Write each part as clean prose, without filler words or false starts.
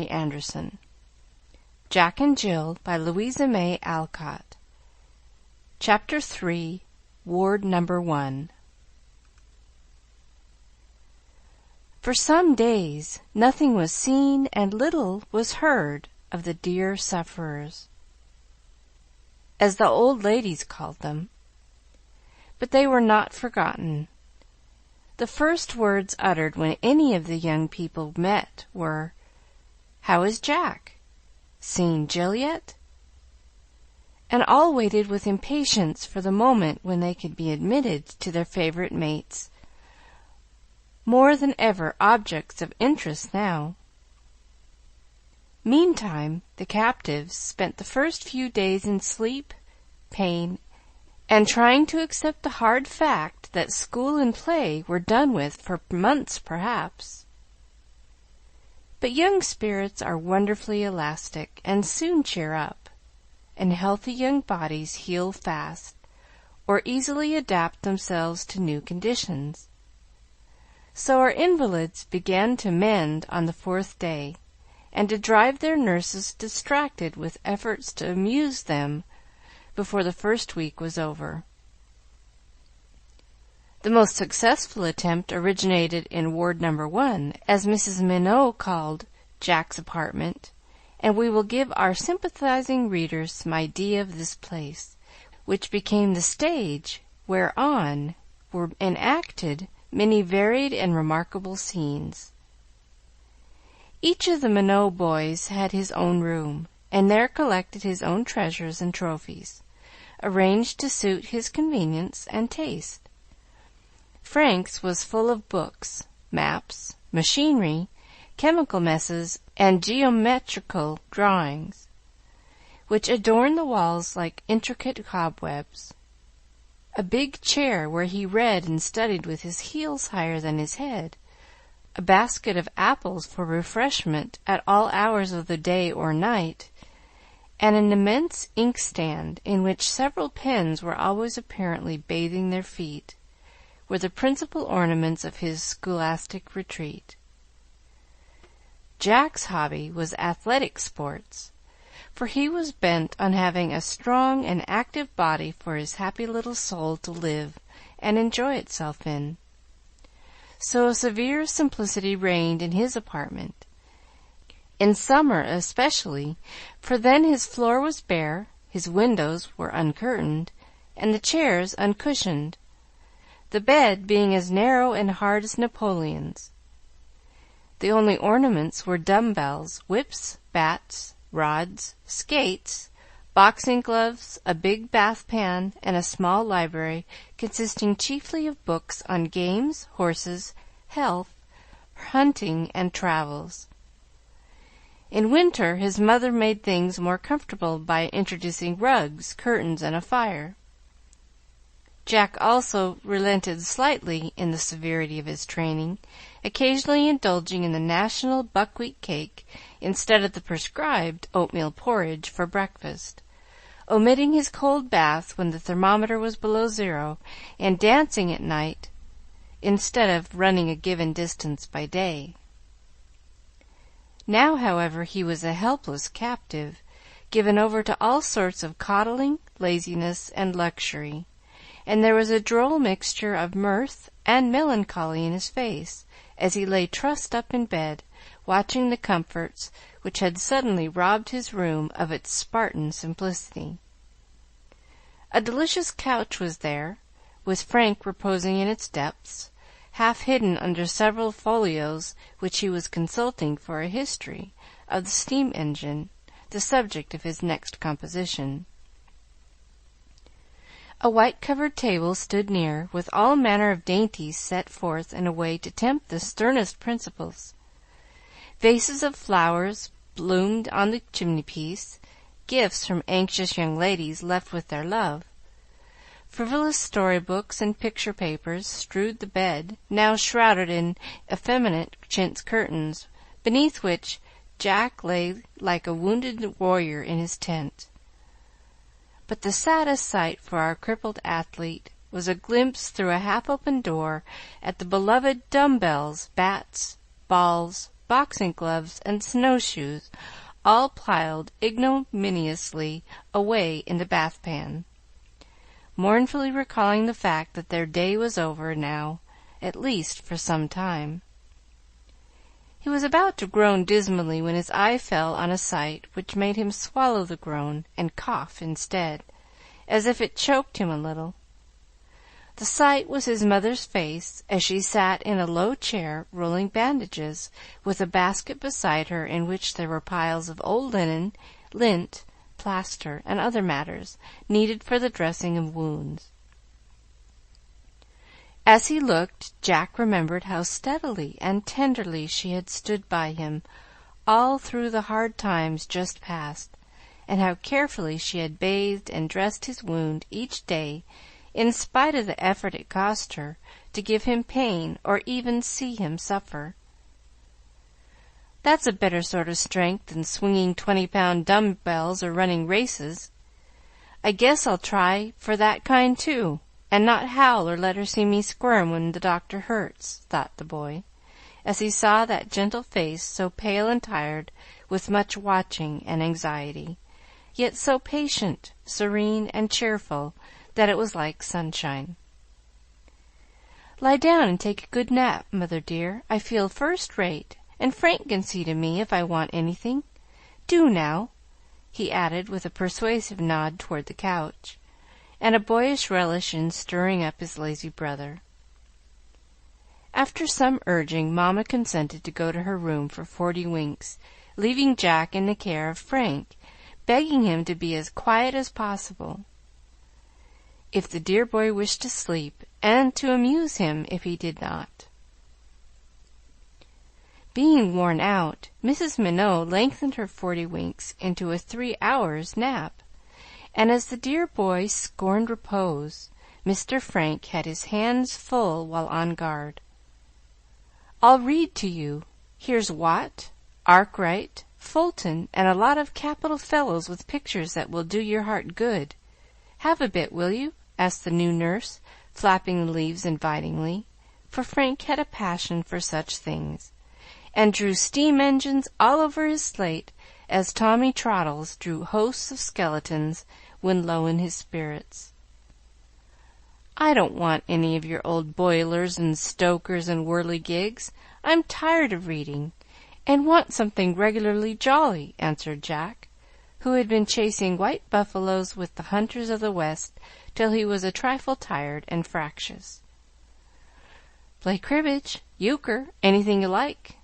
Anderson. Jack and Jill by Louisa May Alcott. Chapter 3. Ward Number 1. For some days nothing was seen and little was heard of the dear sufferers, as the old ladies called them. But they were not forgotten. The first words uttered when any of the young people met were, "How is Jack? Seen Jill yet?" And all waited with impatience for the moment when they could be admitted to their favorite mates, more than ever objects of interest now. Meantime, the captives spent the first few days in sleep, pain, and trying to accept the hard fact that school and play were done with for months perhaps. But young spirits are wonderfully elastic and soon cheer up, and healthy young bodies heal fast, or easily adapt themselves to new conditions. So our invalids began to mend on the fourth day, and to drive their nurses distracted with efforts to amuse them before the first week was over. The most successful attempt originated in Ward Number 1, as Mrs. Minot called Jack's apartment, and we will give our sympathizing readers some idea of this place, which became the stage whereon were enacted many varied and remarkable scenes. Each of the Minot boys had his own room, and there collected his own treasures and trophies, arranged to suit his convenience and taste. Frank's was full of books, maps, machinery, chemical messes, and geometrical drawings, which adorned the walls like intricate cobwebs. A big chair where he read and studied with his heels higher than his head, a basket of apples for refreshment at all hours of the day or night, and an immense inkstand in which several pens were always apparently bathing their feet, were the principal ornaments of his scholastic retreat. Jack's hobby was athletic sports, for he was bent on having a strong and active body for his happy little soul to live and enjoy itself in. So a severe simplicity reigned in his apartment, in summer especially, for then his floor was bare, his windows were uncurtained, and the chairs uncushioned, the bed being as narrow and hard as Napoleon's. The only ornaments were dumbbells, whips, bats, rods, skates, boxing gloves, a big bath pan, and a small library consisting chiefly of books on games, horses, health, hunting, and travels. In winter his mother made things more comfortable by introducing rugs, curtains, and a fire. Jack also relented slightly in the severity of his training, occasionally indulging in the national buckwheat cake instead of the prescribed oatmeal porridge for breakfast, omitting his cold bath when the thermometer was below zero, and dancing at night instead of running a given distance by day. Now, however, he was a helpless captive, given over to all sorts of coddling, laziness, and luxury, and there was a droll mixture of mirth and melancholy in his face as he lay trussed up in bed, watching the comforts which had suddenly robbed his room of its Spartan simplicity. A delicious couch was there, with Frank reposing in its depths, half hidden under several folios which he was consulting for a history of the steam engine, the subject of his next composition. A white-covered table stood near, with all manner of dainties set forth in a way to tempt the sternest principles. Vases of flowers bloomed on the chimney-piece, gifts from anxious young ladies left with their love. Frivolous story-books and picture papers strewed the bed, now shrouded in effeminate chintz curtains, beneath which Jack lay like a wounded warrior in his tent. But the saddest sight for our crippled athlete was a glimpse through a half-open door at the beloved dumbbells, bats, balls, boxing gloves, and snowshoes, all piled ignominiously away in the bath-pan, mournfully recalling the fact that their day was over now, at least for some time. He was about to groan dismally when his eye fell on a sight which made him swallow the groan and cough instead, as if it choked him a little. The sight was his mother's face as she sat in a low chair rolling bandages, with a basket beside her in which there were piles of old linen, lint, plaster, and other matters needed for the dressing of wounds. As he looked, Jack remembered how steadily and tenderly she had stood by him all through the hard times just past, and how carefully she had bathed and dressed his wound each day, in spite of the effort it cost her to give him pain or even see him suffer. "That's a better sort of strength than swinging 20-pound dumb-bells or running races. I guess I'll try for that kind, too, and not howl or let her see me squirm when the doctor hurts," thought the boy, as he saw that gentle face so pale and tired with much watching and anxiety, yet so patient, serene, and cheerful that it was like sunshine. "Lie down and take a good nap, mother dear. I feel first-rate, and Frank can see to me if I want anything. Do now," he added with a persuasive nod toward the couch, and a boyish relish in stirring up his lazy brother. After some urging, Mamma consented to go to her room for 40 winks, leaving Jack in the care of Frank, begging him to be as quiet as possible, if the dear boy wished to sleep, and to amuse him if he did not. Being worn out, Mrs. Minot lengthened her 40 winks into a 3 hours' nap, and as the dear boy scorned repose, Mr. Frank had his hands full while on guard. "I'll read to you. Here's Watt, Arkwright, Fulton, and a lot of capital fellows with pictures that will do your heart good. Have a bit, will you?" asked the new nurse, flapping the leaves invitingly, for Frank had a passion for such things, and drew steam engines all over his slate as Tommy Trottles drew hosts of skeletons when low in his spirits. "I don't want any of your old boilers and stokers and whirligigs. I'm tired of reading, and want something regularly jolly," answered Jack, who had been chasing white buffaloes with the hunters of the West till he was a trifle tired and fractious. "Play cribbage, euchre, anything you like,"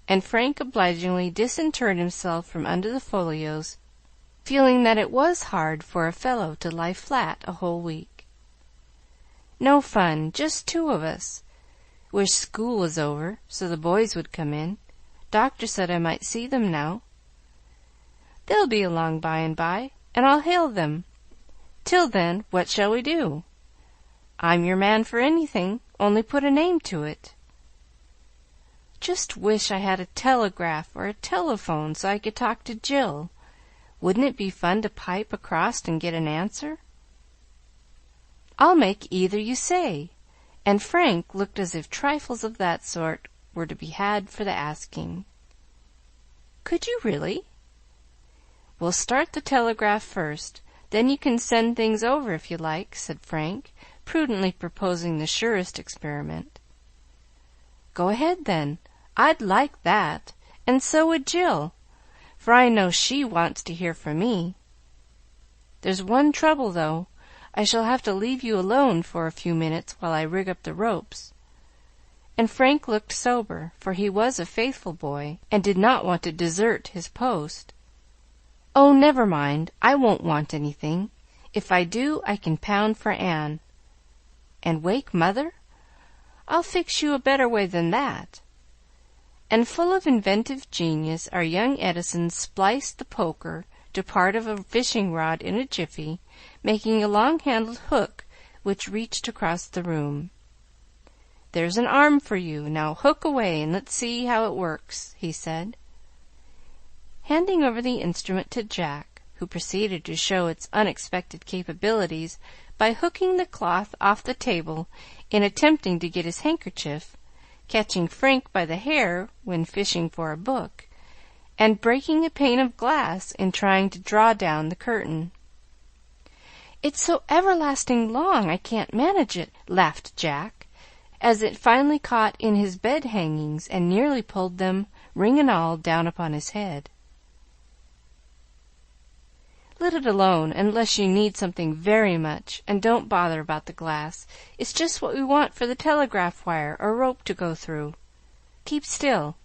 and Frank obligingly disinterred himself from under the folios, feeling that it was hard for a fellow to lie flat a whole week. "No fun, just 2 of us. Wish school was over, so the boys would come in. Doctor said I might see them now." "They'll be along by and by, and I'll hail them. Till then, what shall we do?" "I'm your man for anything, only put a name to it." "Just wish I had a telegraph or a telephone so I could talk to Jill. Wouldn't it be fun to pipe across and get an answer?" "I'll make either you say," and Frank looked as if trifles of that sort were to be had for the asking. "Could you really?" "We'll start the telegraph first. Then you can send things over if you like," said Frank, prudently proposing the surest experiment. "Go ahead, then. I'd like that, and so would Jill, for I know she wants to hear from me. There's one trouble, though. I shall have to leave you alone for a few minutes while I rig up the ropes." And Frank looked sober, for he was a faithful boy, and did not want to desert his post. "Oh, never mind. I won't want anything. If I do, I can pound for Anne." "And wake mother? I'll fix you a better way than that." And full of inventive genius, our young Edison spliced the poker to part of a fishing rod in a jiffy, making a long-handled hook which reached across the room. "There's an arm for you. Now hook away and let's see how it works," he said, handing over the instrument to Jack, who proceeded to show its unexpected capabilities by hooking the cloth off the table in attempting to get his handkerchief, catching Frank by the hair when fishing for a book, and breaking a pane of glass in trying to draw down the curtain. "It's so everlasting long I can't manage it," laughed Jack, as it finally caught in his bed hangings and nearly pulled them, ring and all, down upon his head. "Let it alone, unless you need something very much, and don't bother about the glass. It's just what we want for the telegraph wire or rope to go through. Keep still,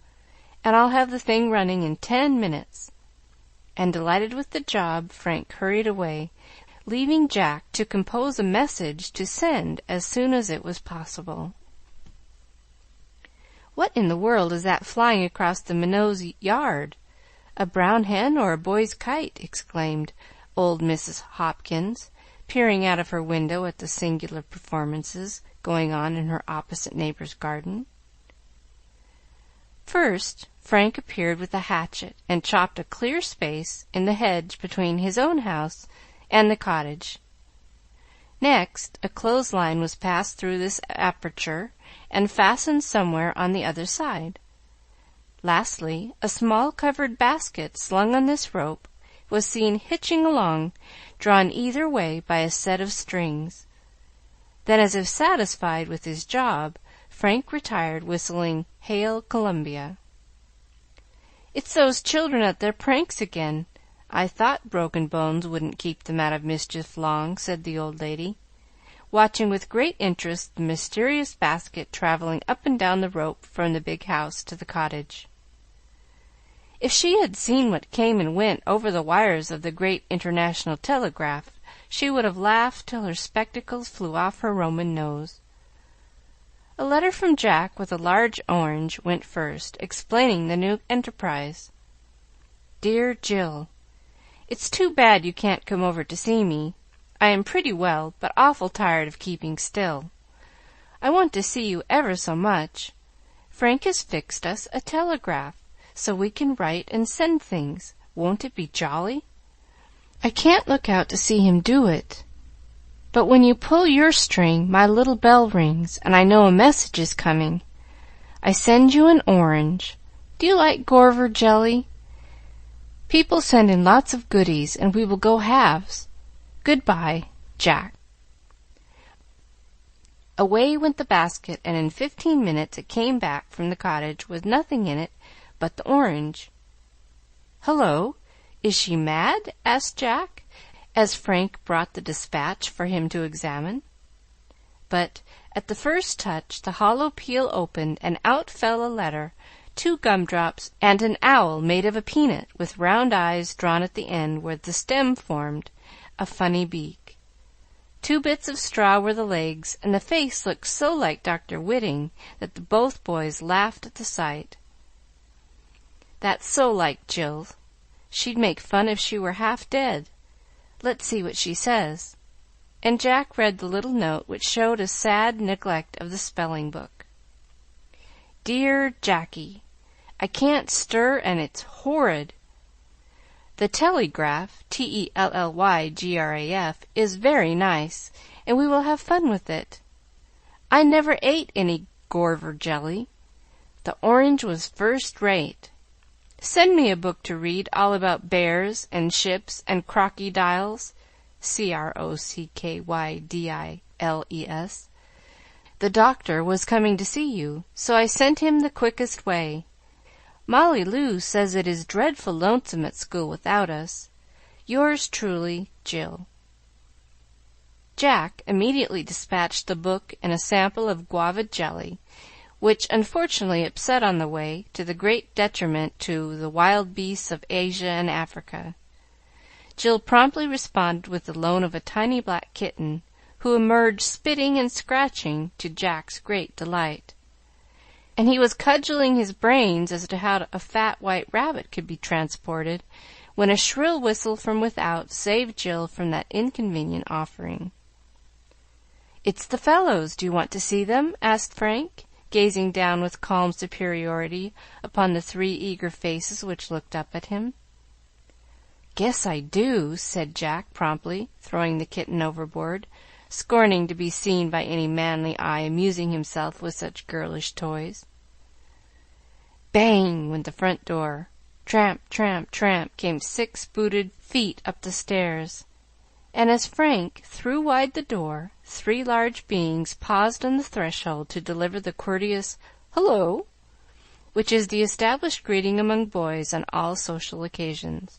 and I'll have the thing running in 10 minutes." And delighted with the job, Frank hurried away, leaving Jack to compose a message to send as soon as it was possible. "What in the world is that flying across the Minots' yard? A brown hen or a boy's kite?" exclaimed old Mrs. Hopkins, peering out of her window at the singular performances going on in her opposite neighbor's garden. First, Frank appeared with a hatchet and chopped a clear space in the hedge between his own house and the cottage. Next, a clothesline was passed through this aperture and fastened somewhere on the other side. Lastly, a small covered basket slung on this rope was seen hitching along, drawn either way by a set of strings. Then, as if satisfied with his job, Frank retired, whistling "Hail Columbia." "It's those children at their pranks again. I thought broken bones wouldn't keep them out of mischief long," said the old lady, watching with great interest the mysterious basket traveling up and down the rope from the big house to the cottage. If she had seen what came and went over the wires of the great international telegraph, she would have laughed till her spectacles flew off her Roman nose. A letter from Jack with a large orange went first, explaining the new enterprise. "Dear Jill, it's too bad you can't come over to see me. I am pretty well, but awful tired of keeping still. I want to see you ever so much. Frank has fixed us a telegraph, so we can write and send things. Won't it be jolly? I can't look out to see him do it, but when you pull your string my little bell rings, and I know a message is coming. I send you an orange. Do you like Gorver jelly? People send in lots of goodies, and we will go halves. Good-bye, Jack." Away went the basket, and in 15 minutes it came back from the cottage with nothing in it but the orange. "Hullo, is she mad?" asked Jack, as Frank brought the dispatch for him to examine. But at the first touch the hollow peel opened, and out fell a letter, 2 gumdrops, and an owl made of a peanut, with round eyes drawn at the end where the stem formed a funny beak. 2 bits of straw were the legs, and the face looked so like Dr. Whiting that both boys laughed at the sight. "That's so like Jill. She'd make fun if she were half dead. Let's see what she says." And Jack read the little note, which showed a sad neglect of the spelling book. "Dear Jackie, I can't stir, and it's horrid. The telegraph, TELLYGRAF, is very nice, and we will have fun with it. I never ate any Gorver jelly. The orange was first rate. Send me a book to read all about bears and ships and crocodiles, CROCKYDILES. The doctor was coming to see you, so I sent him the quickest way. Molly Lou says it is dreadful lonesome at school without us. Yours truly, Jill." Jack immediately dispatched the book and a sample of guava jelly, which unfortunately upset on the way, to the great detriment to the wild beasts of Asia and Africa. Jill promptly responded with the loan of a tiny black kitten, who emerged spitting and scratching, to Jack's great delight. And he was cudgeling his brains as to how a fat white rabbit could be transported, when a shrill whistle from without saved Jill from that inconvenient offering. "It's the fellows. Do you want to see them?" asked Frank, gazing down with calm superiority upon the 3 eager faces which looked up at him. "Guess I do," said Jack promptly, throwing the kitten overboard, scorning to be seen by any manly eye amusing himself with such girlish toys. Bang went the front door. Tramp, tramp, tramp came 6 booted feet up the stairs, and as Frank threw wide the door, 3 large beings paused on the threshold to deliver the courteous "Hello," which is the established greeting among boys on all social occasions.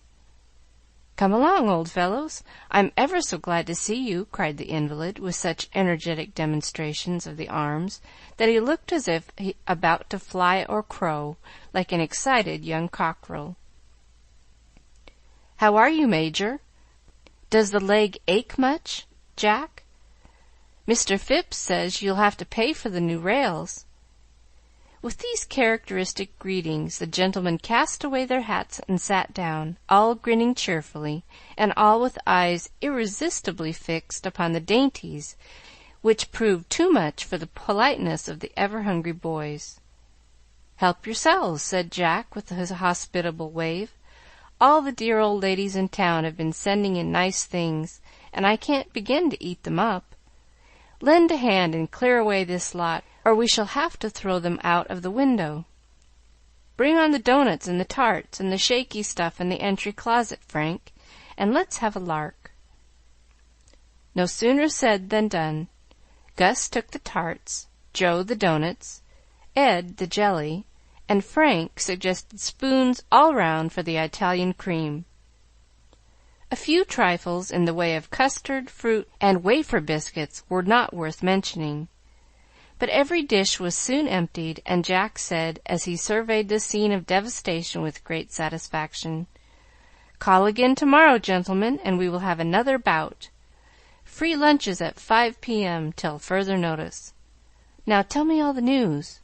"Come along, old fellows. I'm ever so glad to see you," cried the invalid, with such energetic demonstrations of the arms that he looked as if about to fly or crow, like an excited young cockerel. "How are you, Major? Does the leg ache much, Jack? Mr. Phipps says you'll have to pay for the new rails." With these characteristic greetings, the gentlemen cast away their hats and sat down, all grinning cheerfully, and all with eyes irresistibly fixed upon the dainties, which proved too much for the politeness of the ever-hungry boys. "Help yourselves," said Jack, with his hospitable wave. "All the dear old ladies in town have been sending in nice things, and I can't begin to eat them up. Lend a hand and clear away this lot, or we shall have to throw them out of the window. Bring on the doughnuts and the tarts and the shaky stuff in the entry closet, Frank, and let's have a lark." No sooner said than done. Gus took the tarts, Joe the doughnuts, Ed the jelly, and Frank suggested spoons all round for the Italian cream. A few trifles in the way of custard, fruit, and wafer biscuits were not worth mentioning, but every dish was soon emptied, and Jack said, as he surveyed the scene of devastation with great satisfaction, "Call again tomorrow, gentlemen, and we will have another bout. Free lunches at 5 p.m. till further notice. Now tell me all the news."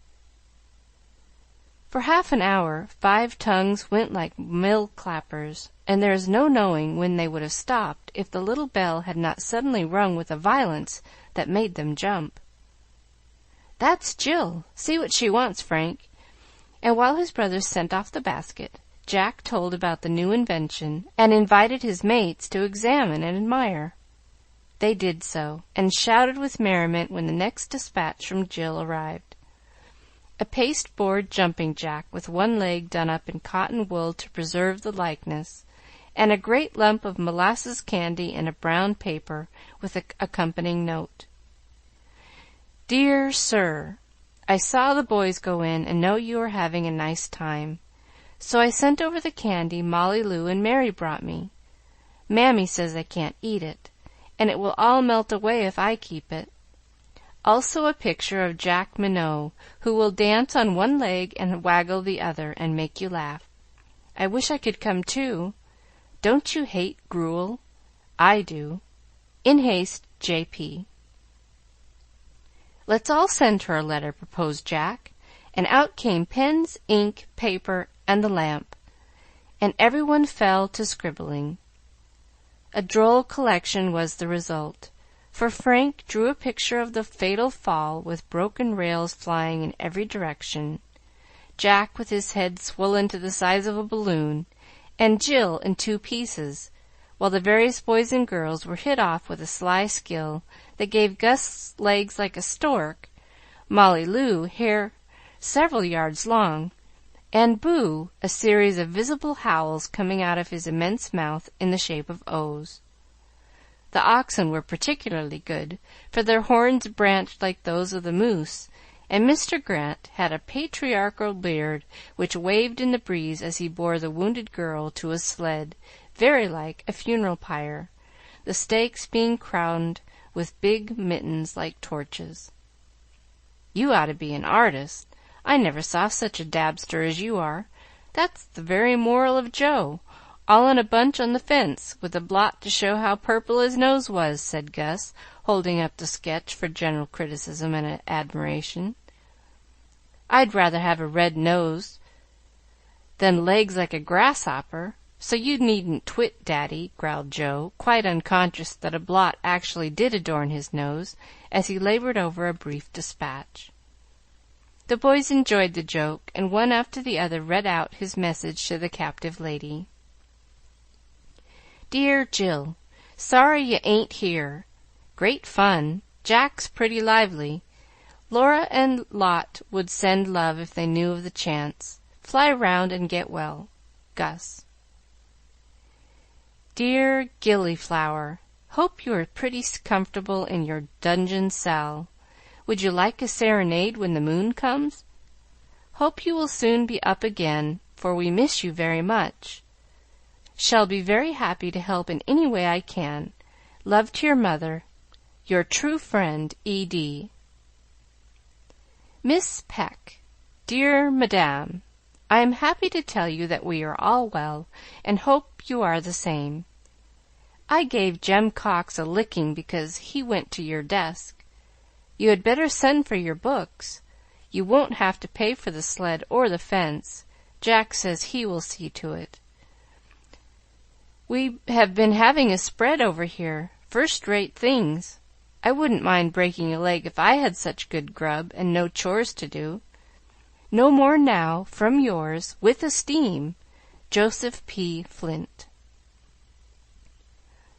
For half an hour 5 tongues went like mill clappers, and there is no knowing when they would have stopped if the little bell had not suddenly rung with a violence that made them jump. "That's Jill. See what she wants, Frank." And while his brothers sent off the basket, Jack told about the new invention, and invited his mates to examine and admire. They did so, and shouted with merriment when the next dispatch from Jill arrived. A pasteboard jumping jack with one leg done up in cotton wool to preserve the likeness, and a great lump of molasses candy in a brown paper with an accompanying note. "Dear Sir, I saw the boys go in and know you are having a nice time, so I sent over the candy Molly Lou and Mary brought me. Mammy says I can't eat it, and it will all melt away if I keep it. Also a picture of Jack Minot, who will dance on one leg and waggle the other and make you laugh. I wish I could come too. Don't you hate gruel? I do. In haste, J.P." "Let's all send her a letter," proposed Jack, and out came pens, ink, paper, and the lamp, and every one fell to scribbling. A droll collection was the result, for Frank drew a picture of the fatal fall with broken rails flying in every direction, Jack with his head swollen to the size of a balloon, and Jill in 2 pieces, while the various boys and girls were hit off with a sly skill that gave Gus legs like a stork, Molly Lou hair several yards long, and Boo a series of visible howls coming out of his immense mouth in the shape of O's. The oxen were particularly good, for their horns branched like those of the moose, and Mr. Grant had a patriarchal beard which waved in the breeze as he bore the wounded girl to a sled, very like a funeral pyre, the stakes being crowned with big mittens like torches. "You ought to be an artist. I never saw such a dabster as you are. That's the very moral of Joe, all in a bunch on the fence, with a blot to show how purple his nose was," said Gus, holding up the sketch for general criticism and admiration. "I'd rather have a red nose than legs like a grasshopper, so you needn't twit, Daddy," growled Joe, quite unconscious that a blot actually did adorn his nose, as he labored over a brief dispatch. The boys enjoyed the joke, and one after the other read out his message to the captive lady. "Dear Jill, sorry you ain't here. Great fun. Jack's pretty lively. Laura and Lot would send love if they knew of the chance. Fly round and get well. Gus. Dear Gillyflower, hope you are pretty comfortable in your dungeon cell. Would you like a serenade when the moon comes? Hope you will soon be up again, for we miss you very much. Shall be very happy to help in any way I can. Love to your mother. Your true friend, E.D. Miss Peck. Dear Madame, I am happy to tell you that we are all well, and hope you are the same. I gave Jem Cox a licking because he went to your desk. You had better send for your books. You won't have to pay for the sled or the fence. Jack says he will see to it. We have been having a spread over here, first-rate things. I wouldn't mind breaking a leg if I had such good grub and no chores to do. No more now, from yours, with esteem, Joseph P. Flint.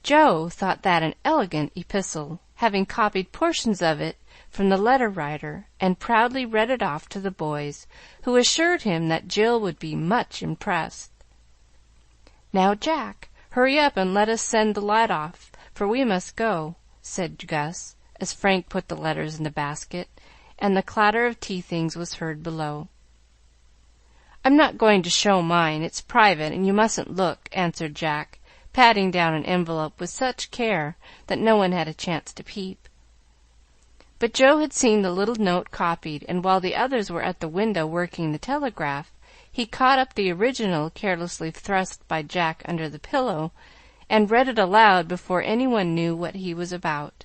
Joe thought that an elegant epistle, having copied portions of it from the letter writer, and proudly read it off to the boys, who assured him that Jill would be much impressed. Now, Jack, hurry up and let us send the lot off, for we must go, said Gus, as Frank put the letters in the basket, and the clatter of tea things was heard below. I'm not going to show mine. It's private, and you mustn't look, answered Jack, patting down an envelope with such care that no one had a chance to peep. But Joe had seen the little note copied, and while the others were at the window working the telegraph, he caught up the original carelessly thrust by Jack under the pillow, and read it aloud before anyone knew what he was about.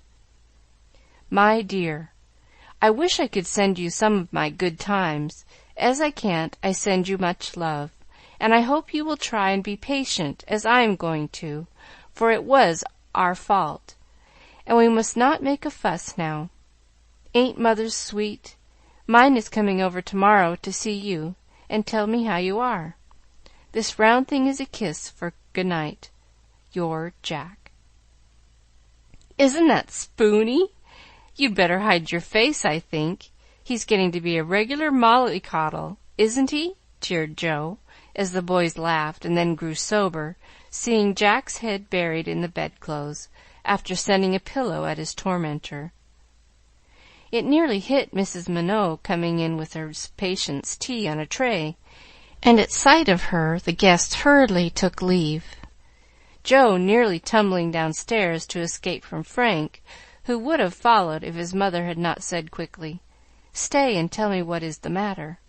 My dear, I wish I could send you some of my good times. As I can't, I send you much love, and I hope you will try and be patient, as I am going to, for it was our fault, and we must not make a fuss now. Ain't Mother's sweet? Mine is coming over tomorrow to see you and tell me how you are. This round thing is a kiss for good night. Your Jack. Isn't that spoony? You'd better hide your face, I think. He's getting to be a regular mollycoddle, isn't he? Jeered Joe, as the boys laughed and then grew sober, seeing Jack's head buried in the bedclothes, after sending a pillow at his tormentor. It nearly hit Mrs. Minot coming in with her patient's tea on a tray, and at sight of her the guests hurriedly took leave, Joe nearly tumbling downstairs to escape from Frank, who would have followed if his mother had not said quickly, "Stay and tell me what is the matter."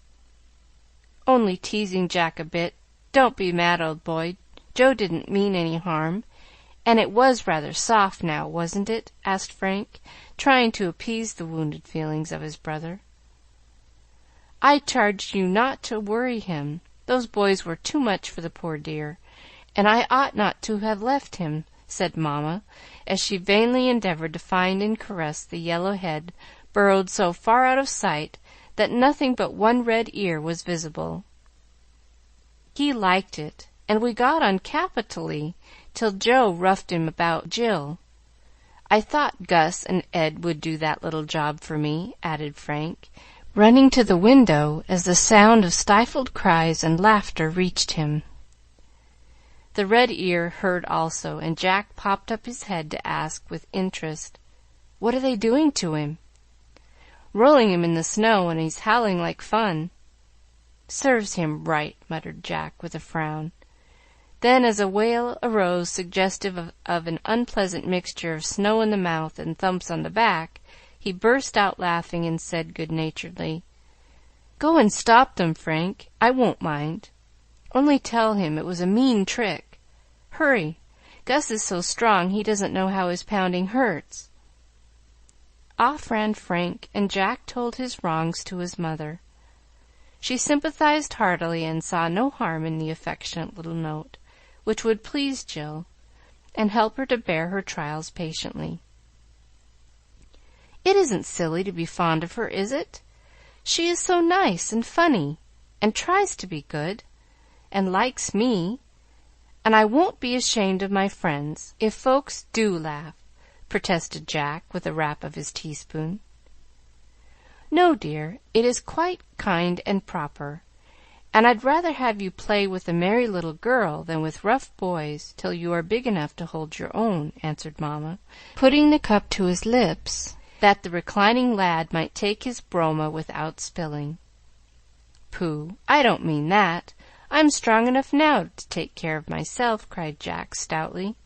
"Only teasing Jack a bit. Don't be mad, old boy. Joe didn't mean any harm. And it was rather soft now, wasn't it?" asked Frank, trying to appease the wounded feelings of his brother. "I charged you not to worry him. Those boys were too much for the poor dear, and I ought not to have left him," said Mamma, as she vainly endeavored to find and caress the yellow head burrowed so far out of sight that nothing but one red ear was visible. "He liked it, and we got on capitally till Joe roughed him about Jill. I thought Gus and Ed would do that little job for me," added Frank, running to the window as the sound of stifled cries and laughter reached him. The red ear heard also, and Jack popped up his head to ask with interest, "What are they doing to him?" "Rolling him in the snow, and he's howling like fun." "Serves him right," muttered Jack with a frown. Then, as a wail arose suggestive of an unpleasant mixture of snow in the mouth and thumps on the back, he burst out laughing and said good-naturedly, "Go and stop them, Frank. I won't mind. Only tell him it was a mean trick. Hurry. Gus is so strong he doesn't know how his pounding hurts." Off ran Frank, and Jack told his wrongs to his mother. She sympathized heartily and saw no harm in the affectionate little note, which would please Jill, and help her to bear her trials patiently. "It isn't silly to be fond of her, is it? She is so nice and funny, and tries to be good, and likes me, and I won't be ashamed of my friends if folks do laugh," protested Jack with a rap of his teaspoon. "No, dear, it is quite kind and proper, and I'd rather have you play with a merry little girl than with rough boys till you are big enough to hold your own," answered Mamma, putting the cup to his lips that the reclining lad might take his broma without spilling. "Pooh! I don't mean that. I'm strong enough now to take care of myself," cried Jack stoutly.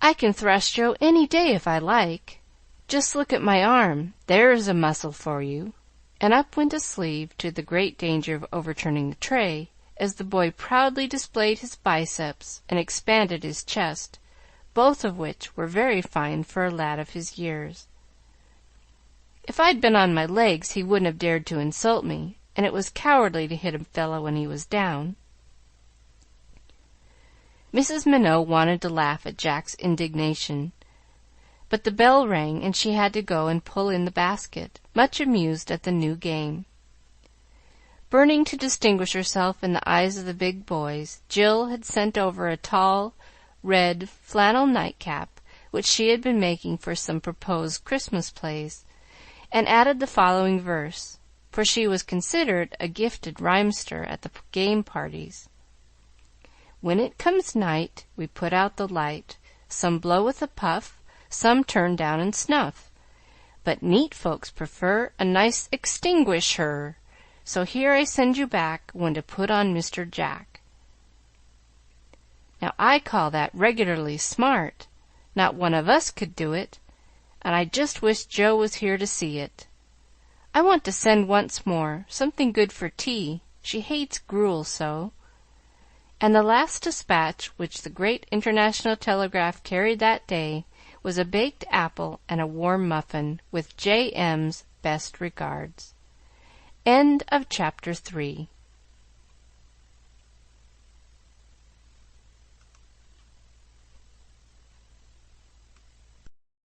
"I can thrash Joe any day if I like. Just look at my arm. There's a muscle for you!" And up went a sleeve, to the great danger of overturning the tray, as the boy proudly displayed his biceps and expanded his chest, both of which were very fine for a lad of his years. If I'd been on my legs he wouldn't have dared to insult me, and it was cowardly to hit a fellow when he was down. Mrs. Minot wanted to laugh at Jack's indignation, but the bell rang, and she had to go and pull in the basket, much amused at the new game. Burning to distinguish herself in the eyes of the big boys, Jill had sent over a tall, red flannel nightcap which she had been making for some proposed Christmas plays, and added the following verse, for she was considered a gifted rhymester at the game parties. "When it comes night, we put out the light. Some blow with a puff, some turn down and snuff. But neat folks prefer a nice extinguisher. So here I send you back one to put on Mr. Jack." Now I call that regularly smart. Not one of us could do it, and I just wish Joe was here to see it. I want to send once more, something good for tea. She hates gruel so. And the last dispatch which the great International Telegraph carried that day was a baked apple and a warm muffin, with J. M.'s best regards. End of chapter 3.